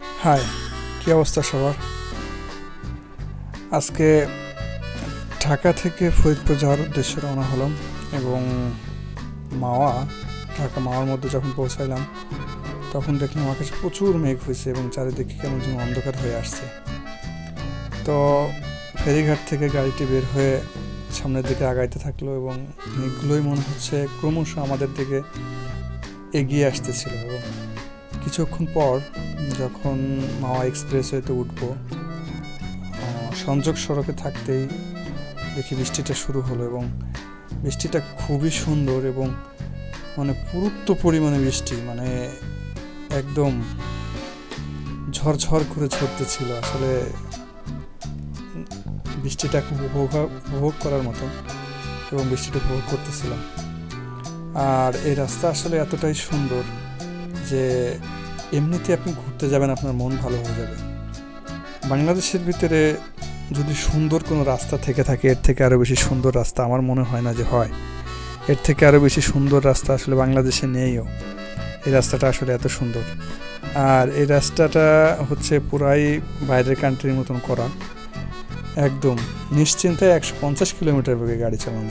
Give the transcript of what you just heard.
High, কী অবস্থা সবার? আজকে ঢাকা থেকে ফরিদপুর যাওয়ার উদ্দেশ্যে রওনা হলাম এবং মাওয়া মাওয়ার মধ্যে যখন পৌঁছাইলাম তখন দেখলাম আকাশে প্রচুর মেঘ হয়েছে এবং চারিদিকে কেমন যেন অন্ধকার হয়ে আসছে। তো ফেরিঘাট থেকে গাড়িটি বের হয়ে সামনের দিকে আগাইতে থাকলো এবং মেঘগুলোই মনে হচ্ছে ক্রমশ আমাদের দিকে এগিয়ে আসতেছিল। এবং কিছুক্ষণ পর যখন মাওয়া এক্সপ্রেসওয়েতে উঠবো, সংযোগ সড়কে থাকতেই দেখি বৃষ্টিটা শুরু হলো এবং বৃষ্টিটা খুবই সুন্দর এবং মানে পুরুত্ব পরিমাণে বৃষ্টি, মানে একদম ঝরঝর করে ঝরতেছিল। আসলে বৃষ্টিটা খুব উপভোগ করার মতো এবং বৃষ্টিটা উপভোগ করতেছিলাম। আর এই রাস্তা আসলে এতটাই সুন্দর যে এমনিতে আপনি ঘুরতে যাবেন, আপনার মন ভালো হয়ে যাবে। বাংলাদেশের ভিতরে যদি সুন্দর কোনো রাস্তা থেকে থাকে, এর থেকে আরও বেশি সুন্দর রাস্তা আমার মনে হয় না যে হয়। এর থেকে আরও বেশি সুন্দর রাস্তা আসলে বাংলাদেশে নেইও। এই রাস্তাটা আসলে এত সুন্দর। আর এই রাস্তাটা হচ্ছে পুরাই বাইরের কান্ট্রির মতন করা, একদম নিশ্চিন্তে 150 কিলোমিটার বেগে গাড়ি চালানো